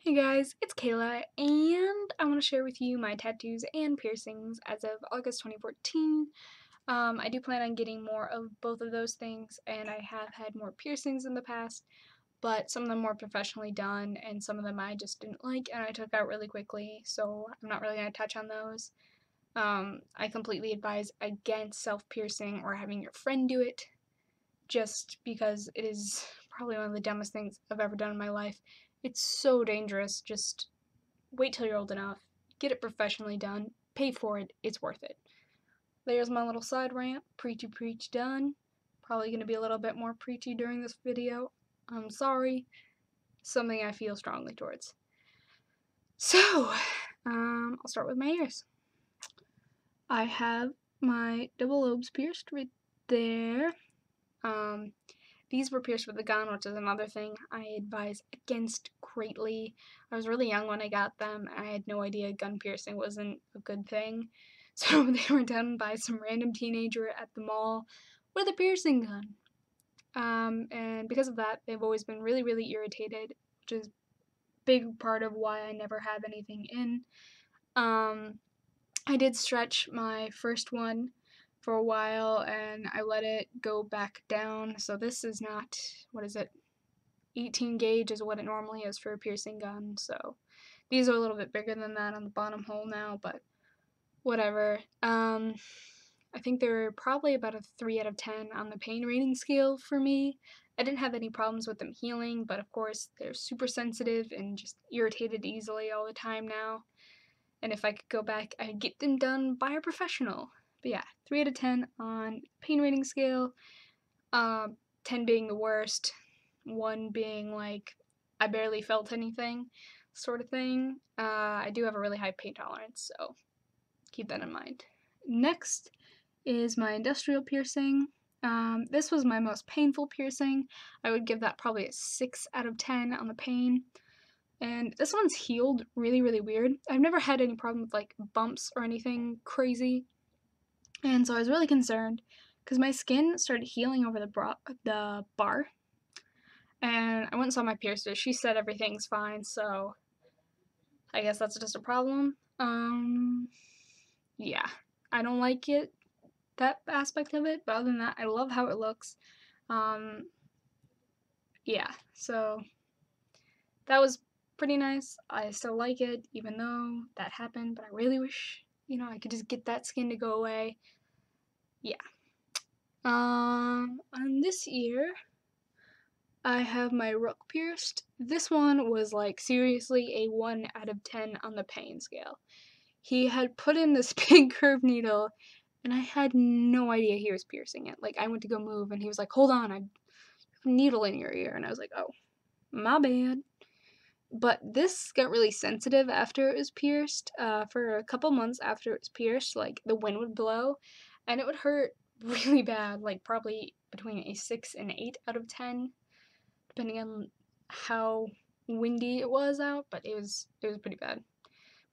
Hey guys, it's Kayla, and I want to share with you my tattoos and piercings as of August 2014. I do plan on getting more of both of those things, and I have had more piercings in the past, but some of them were professionally done, and some of them I just didn't like, and I took out really quickly, so I'm not really going to touch on those. I completely advise against self-piercing or having your friend do it, just because it is probably one of the dumbest things I've ever done in my life. It's so dangerous. Just wait till you're old enough, get it professionally done, pay for it, it's worth it. There's my little side rant, preachy preach done. Probably going to be a little bit more preachy during this video. I'm sorry. Something I feel strongly towards. So, I'll start with my ears. I have my double lobes pierced right there. These were pierced with a gun, which is another thing I advise against greatly. I was really young when I got them, and I had no idea gun piercing wasn't a good thing. So they were done by some random teenager at the mall with a piercing gun. And because of that, they've always been really, really irritated, which is a big part of why I never have anything in. I did stretch my first one for a while and I let it go back down. So this is not, what is it? 18 gauge is what it normally is for a piercing gun. So these are a little bit bigger than that on the bottom hole now, but whatever. I think they're probably about a 3 out of 10 on the pain rating scale for me. I didn't have any problems with them healing, but of course they're super sensitive and just irritated easily all the time now. And if I could go back, I'd get them done by a professional. But yeah, 3 out of 10 on pain rating scale. 10 being the worst, 1 being like I barely felt anything sort of thing. I do have a really high pain tolerance, so keep that in mind. Next is my industrial piercing. This was my most painful piercing. I would give that probably a 6 out of 10 on the pain. And this one's healed really, really weird. I've never had any problem with like bumps or anything crazy. And so I was really concerned because my skin started healing over the bar. And I went and saw my piercer. She said everything's fine, so I guess that's just a problem. Yeah. I don't like it, that aspect of it, but other than that, I love how it looks. Yeah, so that was pretty nice. I still like it, even though that happened, but I really wish, I could just get that skin to go away. Yeah. On this ear, I have my rook pierced. This one was like seriously a 1 out of 10 on the pain scale. He had put in this big curved needle, and I had no idea he was piercing it. Like, I went to go move, and he was like, hold on, I have a needle in your ear. And I was like, oh, my bad. But this got really sensitive after it was pierced. For a couple months after it was pierced, like the wind would blow and it would hurt really bad, like probably between a 6 and 8 out of 10, depending on how windy it was out, but it was pretty bad.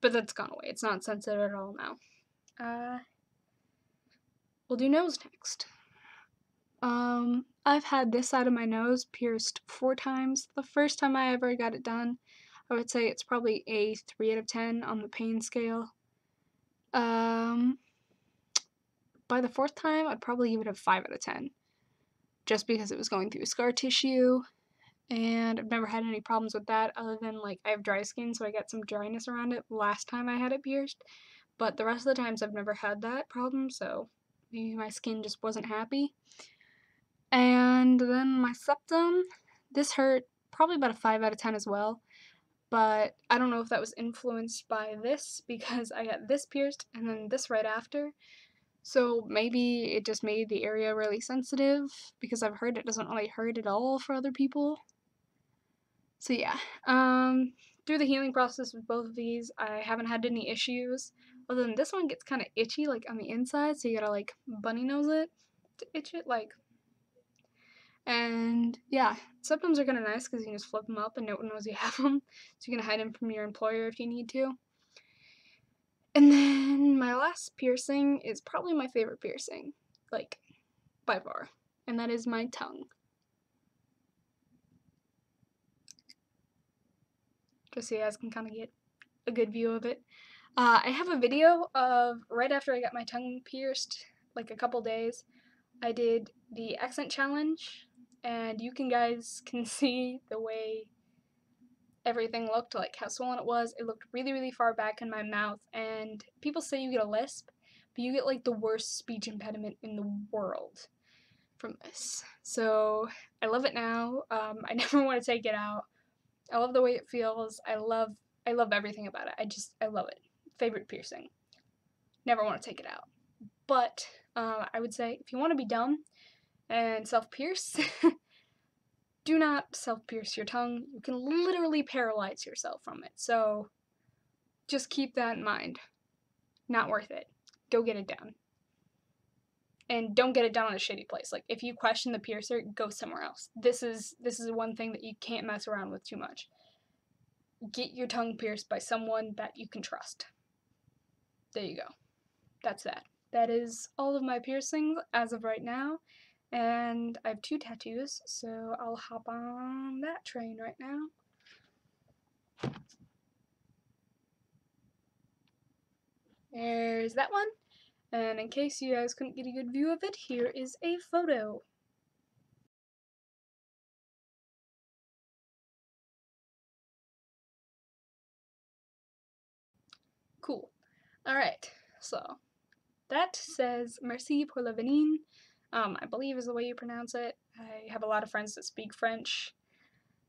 But that's gone away. It's not sensitive at all now. We'll do nose next. I've had this side of my nose pierced 4 times. The first time I ever got it done, I would say it's probably a 3 out of 10 on the pain scale. By the 4th time, I'd probably give it a 5 out of 10. Just because it was going through scar tissue, and I've never had any problems with that other than, like, I have dry skin, so I got some dryness around it last time I had it pierced. But the rest of the times I've never had that problem, so maybe my skin just wasn't happy. And then my septum, this hurt probably about a 5 out of 10 as well. But I don't know if that was influenced by this because I got this pierced and then this right after. So maybe it just made the area really sensitive because I've heard it doesn't really hurt at all for other people. So yeah, through the healing process with both of these, I haven't had any issues. Other than this one gets kind of itchy like on the inside, so you gotta like bunny nose it to itch it like. And yeah, septums are kind of nice because you can just flip them up and no one knows you have them. So you can hide them from your employer if you need to. And then my last piercing is probably my favorite piercing, like, by far. And that is my tongue. just so you guys can kind of get a good view of it. I have a video of right after I got my tongue pierced, like a couple days. I did the accent challenge, and you guys can see the way everything looked, like how swollen it was. It looked really, really far back in my mouth, and people say you get a lisp, but you get like the worst speech impediment in the world from this. So I love it now. I never want to take it out. I love the way it feels. I love everything about it. I love it. Favorite piercing. Never want to take it out. But I would say if you want to be dumb and self-pierce, do not self-pierce your tongue. You can literally paralyze yourself from it. So just keep that in mind. Not worth it. Go get it done. And don't get it done in a shitty place. Like, if you question the piercer, go somewhere else. This is one thing that you can't mess around with too much. Get your tongue pierced by someone that you can trust. There you go. That's that. That is all of my piercings as of right now. And I have 2 tattoos, so I'll hop on that train right now. There's that one. And in case you guys couldn't get a good view of it, here is a photo. Cool. Alright, so that says Merci pour la venine. I believe is the way you pronounce it. I have a lot of friends that speak French.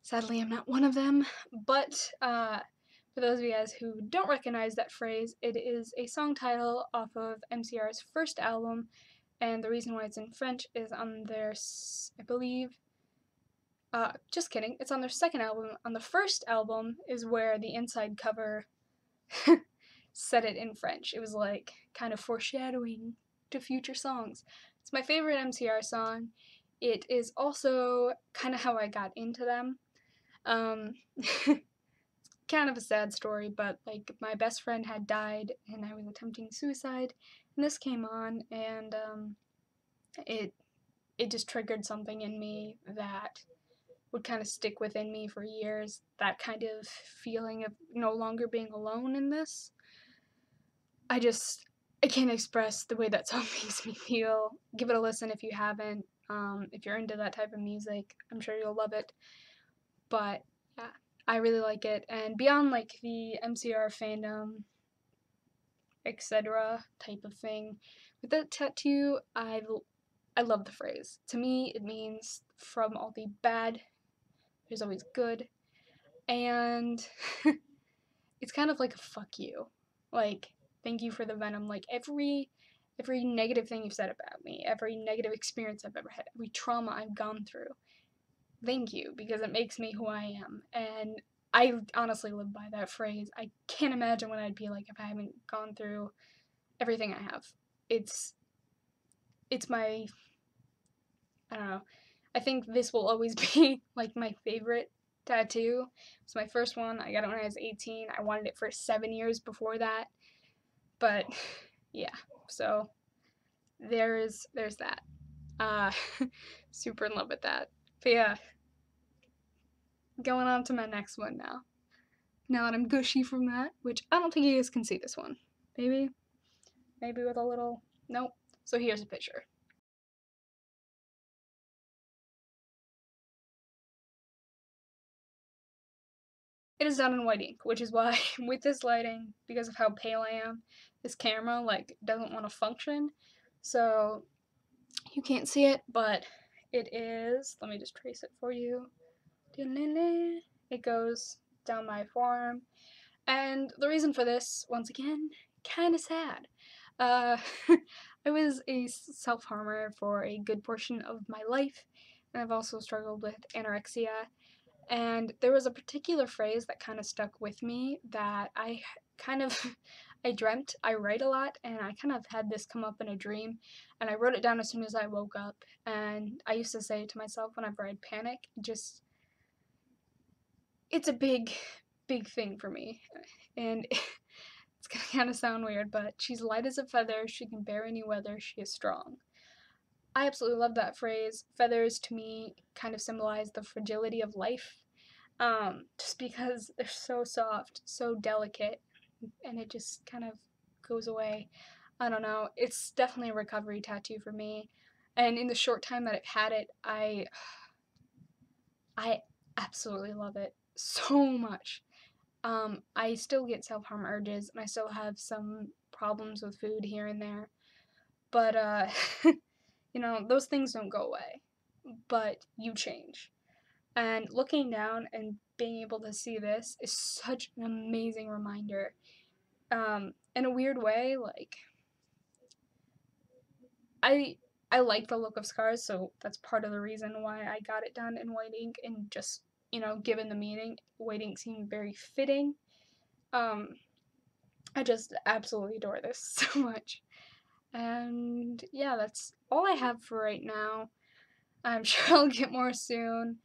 Sadly, I'm not one of them, but for those of you guys who don't recognize that phrase, it is a song title off of MCR's first album, and the reason why it's in French is on their, I believe, just kidding, it's on their second album. On the first album is where the inside cover said it in French. It was like kind of foreshadowing to future songs. It's my favorite MCR song. It is also kind of how I got into them. It's kind of a sad story, but like my best friend had died and I was attempting suicide, and this came on, and it just triggered something in me that would kind of stick within me for years. That kind of feeling of no longer being alone in this. I can't express the way that song makes me feel. Give it a listen if you haven't. If you're into that type of music, I'm sure you'll love it. But yeah, I really like it. And beyond like the MCR fandom, etc. type of thing, with that tattoo, I love the phrase. To me, it means from all the bad, there's always good. And it's kind of like a fuck you. Like, thank you for the venom. Like, every negative thing you've said about me, every negative experience I've ever had, every trauma I've gone through, thank you, because it makes me who I am. And I honestly live by that phrase. I can't imagine what I'd be like if I haven't gone through everything I have. It's my, I don't know. I think this will always be like my favorite tattoo. It's my first one. I got it when I was 18. I wanted it for 7 years before that. But yeah, so there's that. Super in love with that. But yeah, going on to my next one now. Now that I'm gushy from that, which I don't think you guys can see this one. Maybe with a little, nope. So here's a picture. It is done in white ink, which is why with this lighting, because of how pale I am, this camera like doesn't want to function. So you can't see it, but it is, let me just trace it for you. It goes down my forearm. And the reason for this, once again, kind of sad. I was a self-harmer for a good portion of my life, and I've also struggled with anorexia. And there was a particular phrase that kind of stuck with me that I kind of, I dreamt. I write a lot, and I kind of had this come up in a dream, and I wrote it down as soon as I woke up. And I used to say it to myself whenever I'd panic, it's a big thing for me. And it's gonna kind of sound weird, but she's light as a feather, she can bear any weather, she is strong. I absolutely love that phrase. Feathers to me kind of symbolize the fragility of life, just because they're so soft, so delicate, and it just kind of goes away. I don't know. It's definitely a recovery tattoo for me. And in the short time that I've had it, I absolutely love it so much. I still get self-harm urges, and I still have some problems with food here and there. But those things don't go away. But you change. And looking down and being able to see this is such an amazing reminder. In a weird way, like I I like the look of scars, so that's part of the reason why I got it done in white ink, and just, given the meaning, white ink seemed very fitting. Um, I just absolutely adore this so much. And yeah, that's all I have for right now. I'm sure I'll get more soon.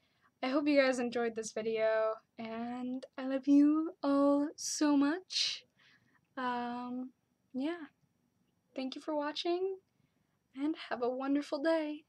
I hope you guys enjoyed this video, and I love you all so much. Yeah, thank you for watching, and have a wonderful day.